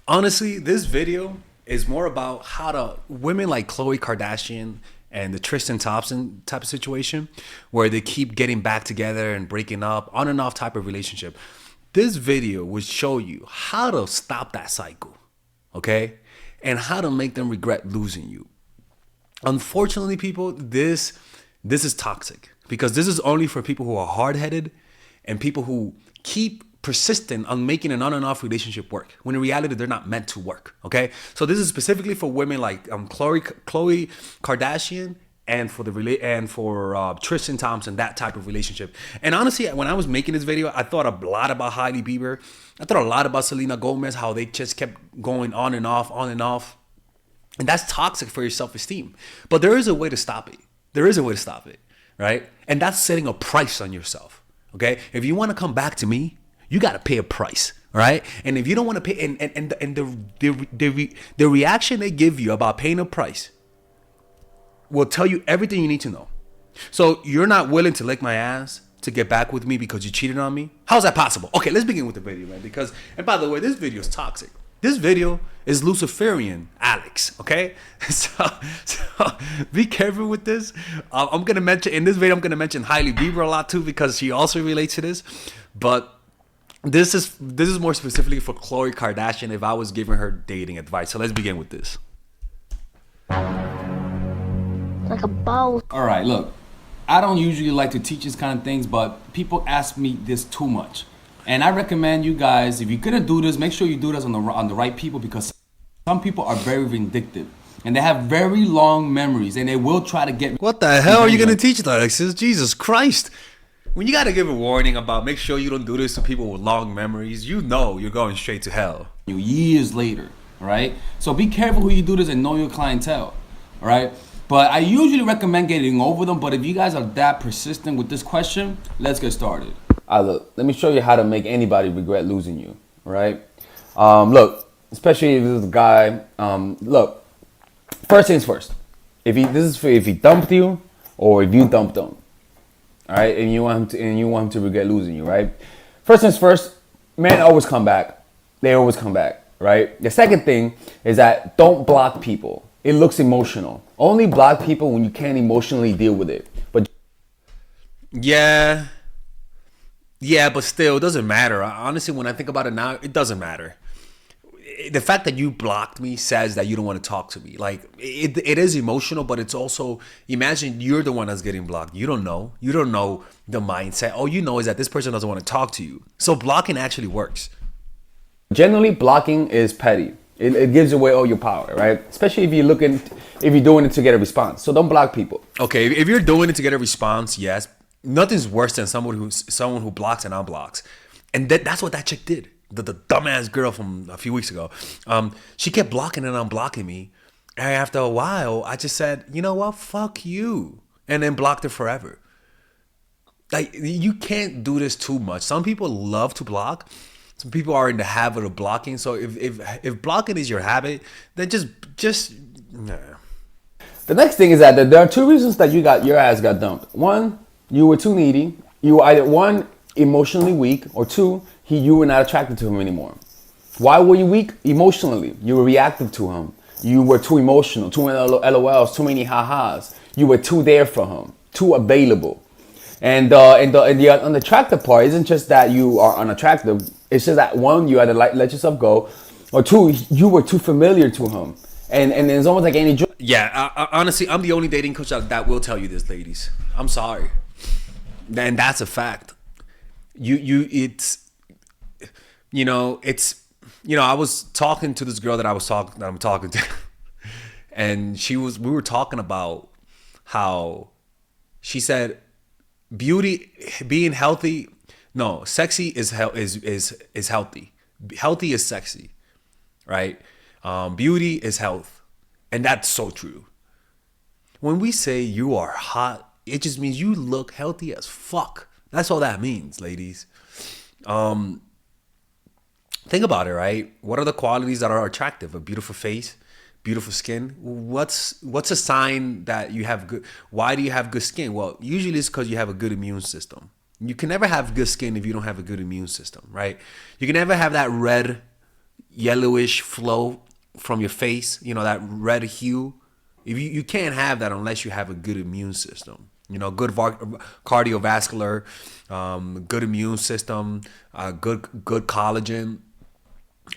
Honestly, this video is more about how to women like Khloe Kardashian and the Tristan Thompson type of situation where they keep getting back together and breaking up, on and off type of relationship. This video would show you how to stop that cycle, okay? And how to make them regret losing you. Unfortunately, people, this is toxic because this is only for people who are hard-headed and people who keep persistent on making an on and off relationship work when in reality they're not meant to work. Okay, so this is specifically for women like Khloe Kardashian and for Tristan Thompson, that type of relationship. And honestly, when I was making this video, I thought a lot about Hailey Bieber. I thought a lot about Selena Gomez, how they just kept going on and off, on and off. And that's toxic for your self-esteem. But there is a way to stop it. There is a way to stop it, right? And that's setting a price on yourself, okay? If you want to come back to me, you got to pay a price, right? And if you don't want to pay, and the reaction they give you about paying a price will tell you everything you need to know. So you're not willing to lick my ass to get back with me because you cheated on me? How's that possible? Okay, let's begin with the video, man. Because, and by the way, this video is toxic. This video is Luciferian Alex, okay? So be careful with this. I'm gonna mention in this video. I'm gonna mention Hailey Bieber a lot too because she also relates to this. But this is more specifically for Khloe Kardashian. If I was giving her dating advice, so let's begin with this. Like a bow. All right, look, I don't usually like to teach this kind of things, but people ask me this too much. And I recommend you guys, if you're gonna do this, make sure you do this on the right people because some people are very vindictive and they have very long memories and they will try to get. What the hell are you gonna teach, Alexis? Jesus Christ! When you gotta give a warning about make sure you don't do this to people with long memories, you know you're going straight to hell. Years later, all right? So be careful who you do this and know your clientele, all right? But I usually recommend getting over them. But if you guys are that persistent with this question, let's get started. Look, let me show you how to make anybody regret losing you, right? Look, especially if this is a guy. Look, first things first. If he dumped you or if you dumped him, all right, and you want him to regret losing you, right? First things first, men always come back. They always come back, right? The second thing is that don't block people. It looks emotional. Only block people when you can't emotionally deal with it. But Yeah, but still, it doesn't matter. Honestly, when I think about it now, it doesn't matter. The fact that you blocked me says that you don't want to talk to me. Like, it is emotional, but it's also, imagine you're the one that's getting blocked. You don't know. You don't know the mindset. All you know is that this person doesn't want to talk to you. So blocking actually works. Generally, blocking is petty. It gives away all your power, right? Especially if you're doing it to get a response. So don't block people. Okay, if you're doing it to get a response, yes. Nothing's worse than someone who blocks and unblocks, and that's what that chick did. The dumbass girl from a few weeks ago. She kept blocking and unblocking me, and after a while, I just said, you know what, fuck you, and then blocked her forever. Like, you can't do this too much. Some people love to block. Some people are in the habit of blocking. So if blocking is your habit, then just nah. The next thing is that there are two reasons that your ass got dumped. One, you were too needy. You were either one, emotionally weak, or two, you were not attracted to him anymore. Why were you weak? Emotionally. You were reactive to him. You were too emotional, too many LOLs, too many ha-has. You were too there for him, too available. And the unattractive part isn't just that you are unattractive. It's just that one, you had to let yourself go, or two, you were too familiar to him. And it's almost like any. Yeah, honestly, I'm the only dating coach that will tell you this, ladies. I'm sorry. And that's a fact. I was talking to this girl that I'm talking to, and we were talking about how she said beauty, being healthy, no, sexy is healthy. Healthy is sexy, right? Beauty is health, and that's so true. When we say you are hot, it just means you look healthy as fuck. That's all that means, ladies. Think about it, right? What are the qualities that are attractive? A beautiful face, beautiful skin. What's a sign that you have good? Why do you have good skin? Well, usually it's because you have a good immune system. You can never have good skin if you don't have a good immune system, right? You can never have that red yellowish flow from your face, that red hue. If you can't have that unless you have a good immune system. Good cardiovascular, good immune system, good collagen.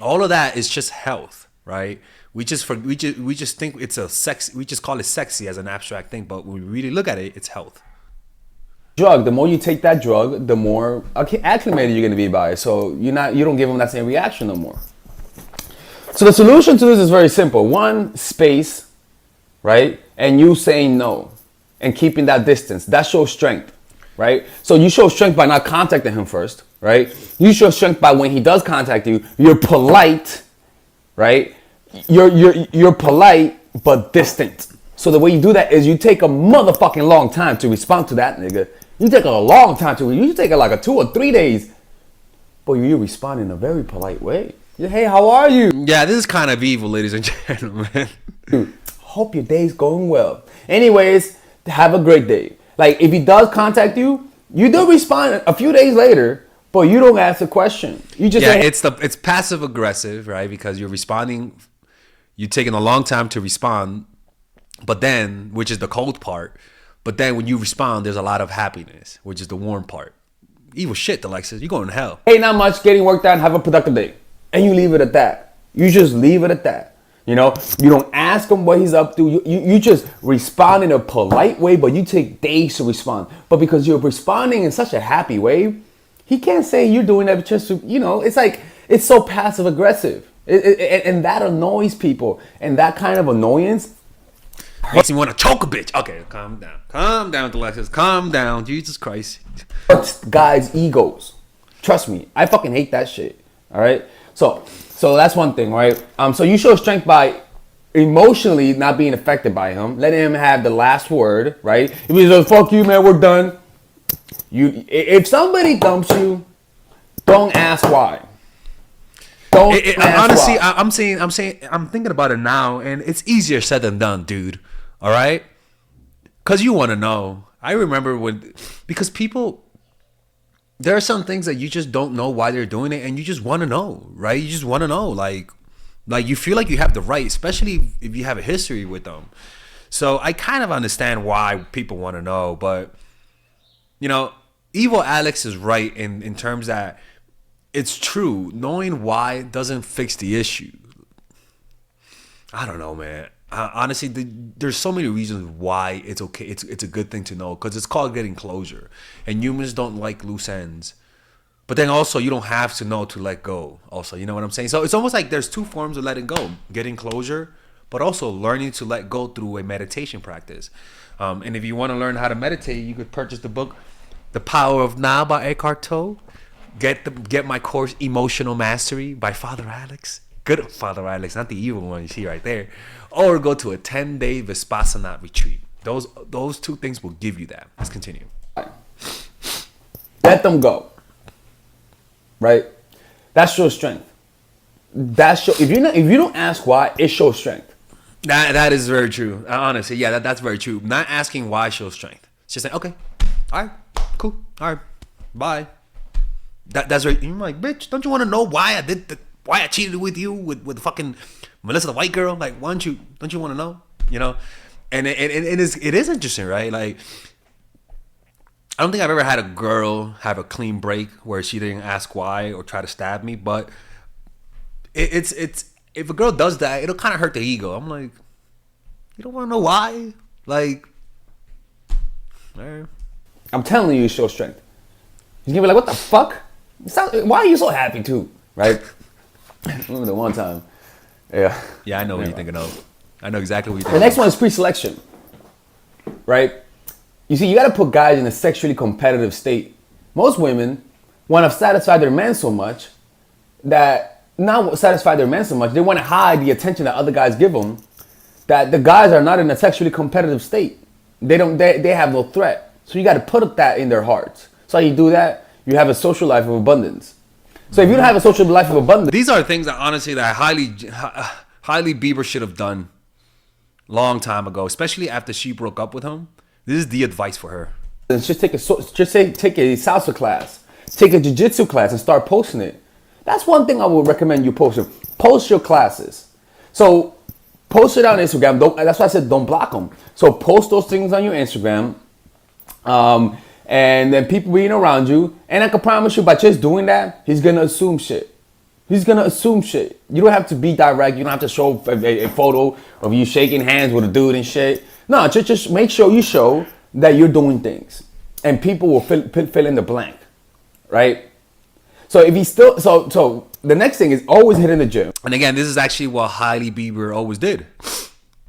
All of that is just health, right? We just think it's a sex. We just call it sexy as an abstract thing, but when we really look at it, it's health. Drug. The more you take that drug, the more acclimated you're gonna be by it. So you don't give them that same reaction no more. So the solution to this is very simple. One, space, right? And you saying no and keeping that distance. That shows strength, right? So you show strength by not contacting him first, right? You show strength by when he does contact you, you're polite, right? You're polite but distant. So the way you do that is you take a motherfucking long time to respond to that nigga. You take a long time to, you take like a 2 or 3 days, but you respond in a very polite way. Hey, how are you? Yeah, this is kind of evil, ladies and gentlemen. Hope your day's going well. Anyways, have a great day. Like, if he does contact you, you do respond a few days later, but you don't ask a question. You just say, it's passive aggressive, right? Because you're responding, you're taking a long time to respond, but then, which is the cold part, but then when you respond, there's a lot of happiness, which is the warm part. Evil shit, Alexis. You're going to hell. Hey, not much, getting work done, have a productive day. And you leave it at that. You just leave it at that. You don't ask him what he's up to. You just respond in a polite way, but you take days to respond. But because you're responding in such a happy way, he can't say you're doing that just to, it's like, it's so passive aggressive. And that annoys people. And that kind of annoyance makes me want to choke a bitch. Okay, calm down. Calm down, Alexis. Calm down. Jesus Christ. hurts guys' egos. Trust me, I fucking hate that shit. All right. So that's one thing, right? So you show strength by emotionally not being affected by him, letting him have the last word, right? If he says "fuck you, man, we're done," if somebody dumps you, don't ask why. Honestly, why. I'm thinking about it now, and it's easier said than done, dude. All right, because you want to know. I remember because people. There are some things that you just don't know why they're doing it, and you just want to know, right? You just want to know, like you feel like you have the right, especially if you have a history with them. So I kind of understand why people want to know, but Evil Alex is right in terms that it's true. Knowing why doesn't fix the issue. I don't know, man. Honestly, there's so many reasons why it's okay. It's a good thing to know because it's called getting closure, and humans don't like loose ends. But then also, you don't have to know to let go. Also, you know what I'm saying? So it's almost like there's two forms of letting go: getting closure, but also learning to let go through a meditation practice. And if you want to learn how to meditate, you could purchase the book "The Power of Now" by Eckhart Tolle. Get my course "Emotional Mastery" by Father Alex. Good Father Alex, not the evil one you see right there. Or go to a 10-day Vipassana retreat. Those two things will give you that. Let's continue. Let them go. Right? That shows strength. If you don't ask why, it shows strength. That is very true. Honestly, yeah, that's very true. Not asking why shows strength. It's just like, okay, all right, cool, all right, bye. That's right. You're like, bitch, don't you want to know why I did that? Why I cheated with you with fucking Melissa the white girl? Like, why don't you want to know? And it is interesting, right? Like, I don't think I've ever had a girl have a clean break where she didn't ask why or try to stab me. But it's if a girl does that, it'll kind of hurt the ego. I'm like, you don't want to know why? Like, I'm telling you, show strength. He's gonna be like, what the fuck? Why are you so happy too? Right? Remember the one time. Yeah. Yeah, I know what you're thinking of. I know exactly what you're thinking of. The next of. one is pre-selection. Right? You see, you got to put guys in a sexually competitive state. Most women want to satisfy their men so much that, not satisfy their men so much, they want to hide the attention that other guys give them, that the guys are not in a sexually competitive state. They have no threat. So you got to put that in their hearts. So how you do that? You have a social life of abundance. So if you don't have a social life of abundance, these are things that honestly that highly Bieber should have done long time ago, especially after she broke up with him. This is the advice for her. Just take a salsa class, take a jiu-jitsu class, and start posting it. That's one thing I would recommend you posting. Post your classes. So post it on Instagram. That's why I said don't block them. So post those things on your Instagram. And then people being around you. And I can promise you, by just doing that, he's going to assume shit. He's going to assume shit. You don't have to be direct. You don't have to show a photo of you shaking hands with a dude and shit. No, just make sure you show that you're doing things. And people will fill in the blank. Right? So if he's still... So the next thing is always hitting the gym. And again, this is actually what Hailey Bieber always did.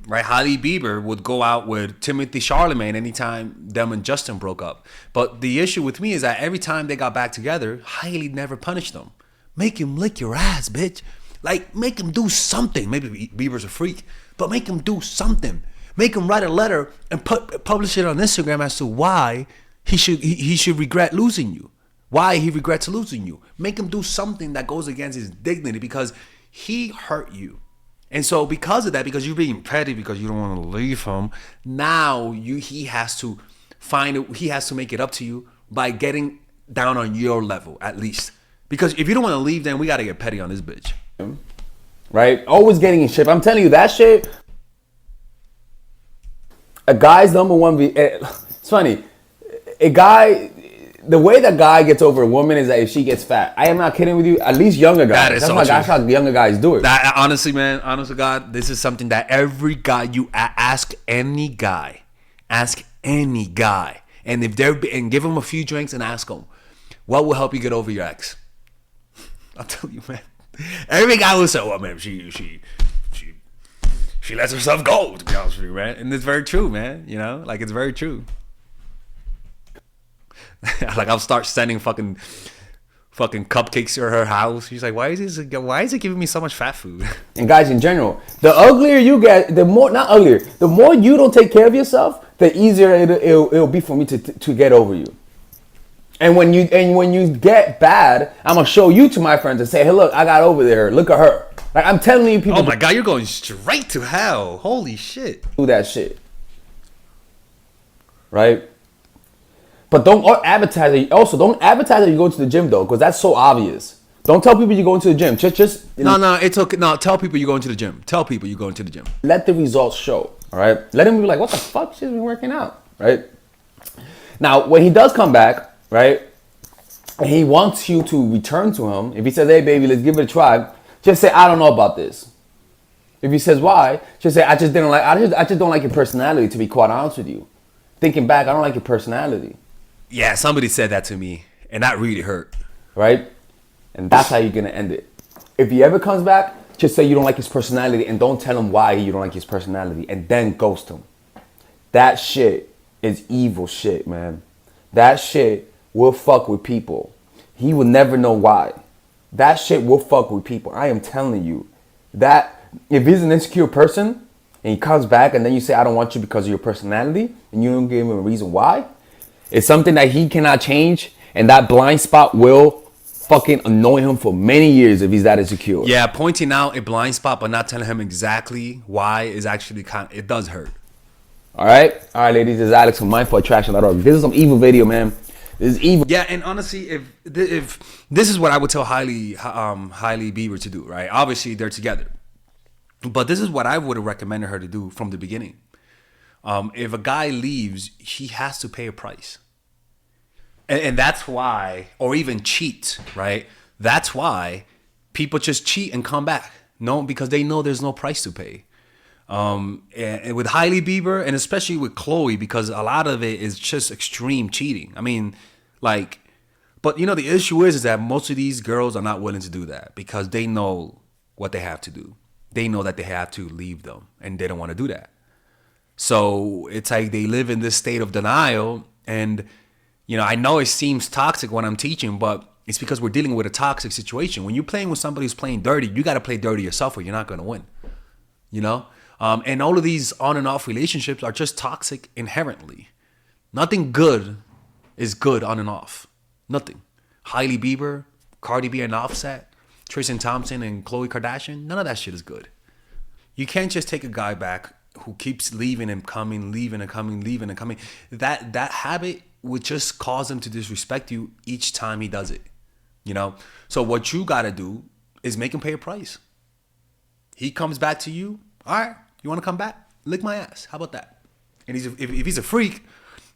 Right? Hailey Bieber would go out with Timothy Charlemagne anytime them and Justin broke up. But the issue with me is that every time they got back together, Hailey never punished them. Make him lick your ass, bitch. Like, make him do something. Maybe Bieber's a freak, but make him do something. Make him write a letter and publish it on Instagram as to why he should regret losing you. Why he regrets losing you. Make him do something that goes against his dignity because he hurt you. And so because of that, because you're being petty, because you don't want to leave him, now he has to make it up to you by getting down on your level, at least. Because if you don't want to leave, then we got to get petty on this bitch. Right? Always getting in shape. I'm telling you, that shit, a guy's number one, it's funny, the way that guy gets over a woman is that if she gets fat. I am not kidding with you. At least younger guys. That's how younger guys do it. That, honestly, man, honest to God, this is something that every guy you ask any guy, and give him a few drinks and ask him, what will help you get over your ex? I'll tell you, man. Every guy will say, "Well, man, she lets herself go." To be honest with you, man, and it's very true, man. You know, like it's very true. Like I'll start sending fucking cupcakes to her house. She's like, why is it giving me so much fat food? And guys in general, the uglier you get, the more you don't take care of yourself, the easier it'll be for me to get over you. And when you get bad, I'm gonna show you to my friends and say, hey, look, I got over there. Look at her. Like I'm telling you, people. Oh my God, you're going straight to hell. Holy shit. Do that shit. Right? But don't advertise it. Also, don't advertise that you go to the gym though, because that's so obvious. Don't tell people you're going to the gym. No, it's okay. No, tell people you're going to the gym. Tell people you're going to the gym. Let the results show. All right. Let them be like, what the fuck? She's been working out. Right. Now, when he does come back, right, and he wants you to return to him. If he says, hey, baby, let's give it a try. Just say, I don't know about this. If he says why, just say, I just don't like your personality. To be quite honest with you, thinking back, I don't like your personality. Yeah, somebody said that to me, and that really hurt. Right? And that's how you're going to end it. If he ever comes back, just say you don't like his personality and don't tell him why you don't like his personality and then ghost him. That shit is evil shit, man. That shit will fuck with people. He will never know why. That shit will fuck with people. I am telling you. That if he's an insecure person and he comes back and then you say, I don't want you because of your personality and you don't give him a reason why, it's something that he cannot change, and that blind spot will fucking annoy him for many years if he's that insecure. Yeah, pointing out a blind spot but not telling him exactly why is actually it does hurt. All right, ladies, this is Alex from mindfulattraction.org. This is some evil video, man. This is evil. Yeah, and honestly, if this is what I would tell Hailey Bieber to do, right? Obviously, they're together, but this is what I would have recommended her to do from the beginning. If a guy leaves, he has to pay a price. And that's why, or even cheat, right? That's why people just cheat and come back. No, because they know there's no price to pay. And with Hailey Bieber, and especially with Chloe, because a lot of it is just extreme cheating. I mean, like, but you know, the issue is that most of these girls are not willing to do that because they know what they have to do. They know that they have to leave them, and they don't want to do that. So it's like they live in this state of denial. And, you know, I know it seems toxic when I'm teaching, but it's because we're dealing with a toxic situation. When you're playing with somebody who's playing dirty, you got to play dirty yourself or you're not going to win, you know? And all of these on and off relationships are just toxic inherently. Nothing good is good on and off. Nothing. Hailey Bieber, Cardi B and Offset, Tristan Thompson and Khloe Kardashian, none of that shit is good. You can't just take a guy back who keeps leaving and coming, leaving and coming, leaving and coming. That habit would just cause him to disrespect you each time he does it. You know? So what you got to do is make him pay a price. He comes back to you. All right, you want to come back? Lick my ass. How about that? And if he's a freak,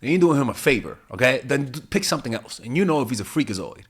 then you're doing him a favor, okay? Then pick something else. And you know if he's a freakazoid.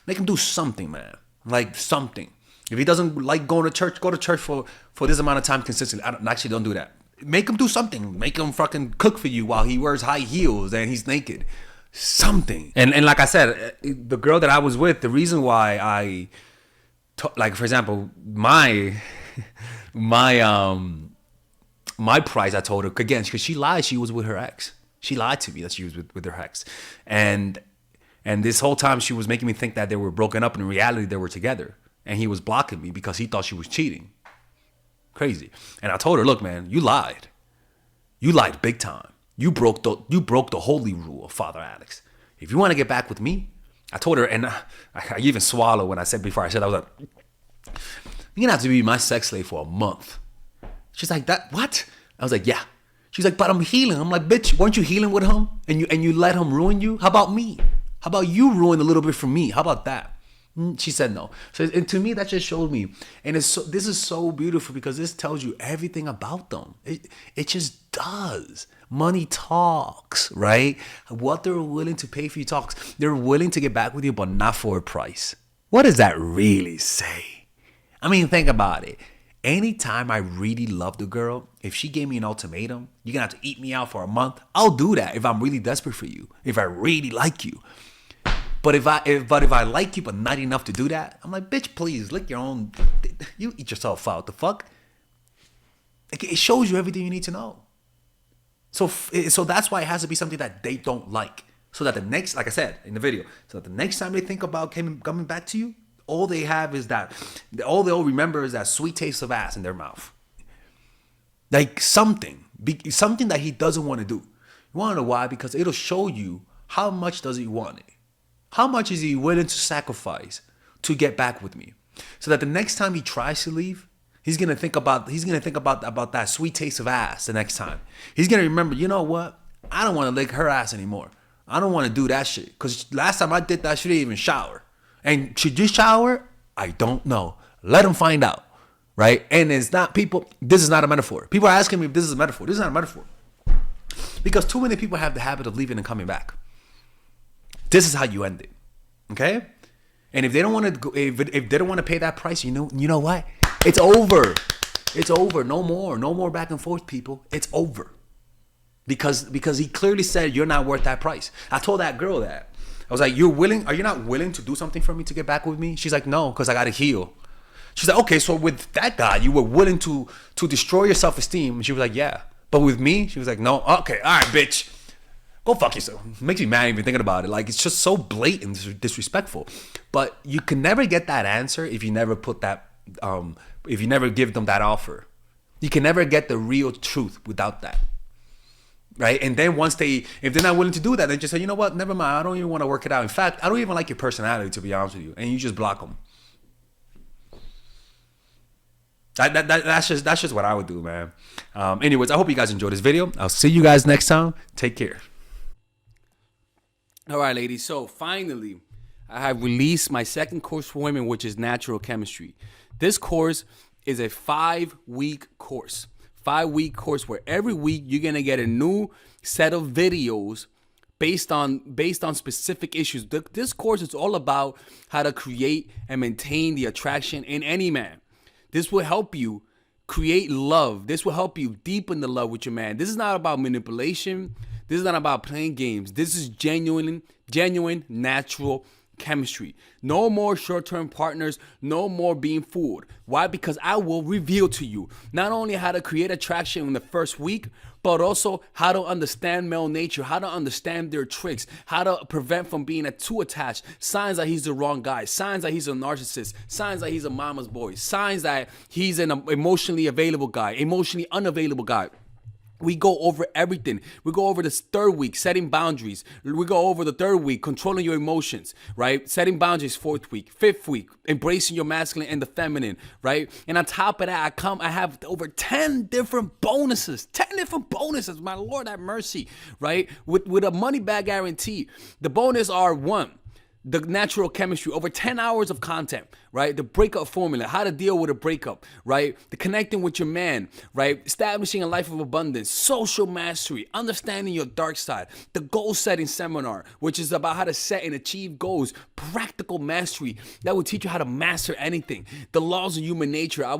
Make him do something, man. Like something. If he doesn't like going to church, go to church for this amount of time consistently. Don't do that. Make him do something. Make him fucking cook for you while he wears high heels and he's naked. Something. And like I said, the girl that I was with, the reason why like for example, my price, I told her again because she lied. She was with her ex. She lied to me that she was with her ex, and this whole time she was making me think that they were broken up. And in reality, they were together. And he was blocking me because he thought she was cheating. Crazy. And I told her, look, man, you lied. You lied big time. You broke the holy rule of Father Alex. If you want to get back with me, I told her, and I even swallowed when I said before. I said, I was like, you're gonna have to be my sex slave for a month. She's like, that what? I was like, yeah. She's like, but I'm healing. I'm like, bitch, weren't you healing with him? And you let him ruin you? How about me? How about you ruin a little bit for me? How about that? She said no. So and to me, that just showed me. And this is so beautiful because this tells you everything about them. It just does. Money talks, right? What they're willing to pay for you talks. They're willing to get back with you, but not for a price. What does that really say? I mean, think about it. Anytime I really loved a girl, if she gave me an ultimatum, you're gonna have to eat me out for a month, I'll do that if I'm really desperate for you, if I really like you. But if I like you but not enough to do that, I'm like, bitch, please lick your own. You eat yourself out. The fuck? It shows you everything you need to know. So that's why it has to be something that they don't like. So that the next, like I said in the video, so that the next time they think about coming back to you, all they'll remember is that sweet taste of ass in their mouth. Like something that he doesn't want to do. You want to know why? Because it'll show you how much does he want it. How much is he willing to sacrifice to get back with me? So that the next time he tries to leave, he's gonna think about that sweet taste of ass the next time. He's gonna remember, you know what? I don't want to lick her ass anymore. I don't want to do that shit. Cause last time I did that, she didn't even shower. And should you shower? I don't know. Let him find out. Right? And it's not people, this is not a metaphor. People are asking me if this is a metaphor. This is not a metaphor. Because too many people have the habit of leaving and coming back. This is how you end it, okay? And if they don't want to go, if they don't want to pay that price, you know what? It's over. It's over. No more back and forth, people. It's over. Because he clearly said you're not worth that price. I told that girl that. I was like, are you not willing to do something for me to get back with me? She's like, no, because I got to heal. She's like, okay, so with that guy, you were willing to destroy your self-esteem. And she was like, yeah. But with me, she was like, no. Okay, all right, bitch. Go fuck yourself. It makes me mad even thinking about it. Like, it's just so blatant, disrespectful. But you can never get that answer if you never put that, if you never give them that offer. You can never get the real truth without that. Right? And then if they're not willing to do that, they just say, you know what? Never mind. I don't even want to work it out. In fact, I don't even like your personality, to be honest with you. And you just block them. That's just what I would do, man. Anyways, I hope you guys enjoyed this video. I'll see you guys next time. Take care. All right, ladies. So finally, I have released my second course for women, which is natural chemistry. This course is a 5-week course. 5-week course where every week you're gonna get a new set of videos based on specific issues. This course is all about how to create and maintain the attraction in any man. This will help you create love. This will help you deepen the love with your man. This is not about manipulation. This is not about playing games. This is genuine natural chemistry. No more short-term partners. No more being fooled. Why? Because I will reveal to you not only how to create attraction in the first week, but also how to understand male nature, how to understand their tricks, how to prevent from being too attached, signs that he's the wrong guy, signs that he's a narcissist, signs that he's a mama's boy, signs that he's an emotionally available guy, emotionally unavailable guy. We go over everything. We go over this 3rd week, setting boundaries. We go over the 3rd week, controlling your emotions, right? Setting boundaries, 4th week. 5th week, embracing your masculine and the feminine, right? And on top of that, I have over 10 different bonuses. 10 different bonuses, my Lord have mercy, right? With a money back guarantee. The bonus are 1, the natural chemistry, over 10 hours of content, right? The breakup formula, how to deal with a breakup, right? The connecting with your man, right? Establishing a life of abundance, social mastery, understanding your dark side, the goal setting seminar, which is about how to set and achieve goals, practical mastery that will teach you how to master anything, the laws of human nature. I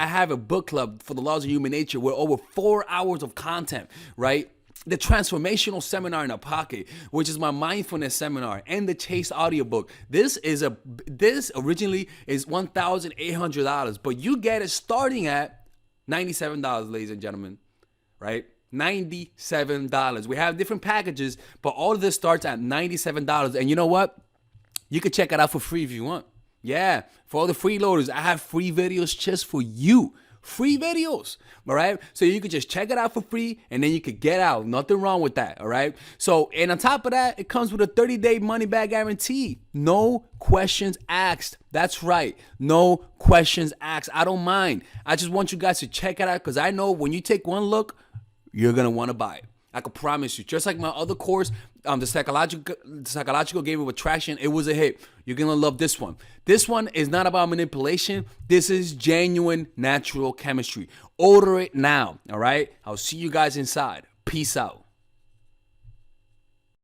have a book club for the laws of human nature with over 4 hours of content, right? The transformational seminar in a pocket, which is my mindfulness seminar, and the Chase audiobook. This originally is $1,800, but you get it starting at $97, ladies and gentlemen, right? $97. We have different packages, but all of this starts at $97. And you know what? You can check it out for free if you want. Yeah, for all the freeloaders, I have free videos just for you. Free videos, all right? So you could just check it out for free, and then you could get out. Nothing wrong with that, all right? So, and on top of that, it comes with a 30-day money-back guarantee. No questions asked. That's right. No questions asked. I don't mind. I just want you guys to check it out, because I know when you take one look, you're going to want to buy it. I can promise you. Just like my other course, the psychological game of attraction, it was a hit. You're gonna love this one. This one is not about manipulation. This is genuine natural chemistry. Order it now. All right. I'll see you guys inside. Peace out.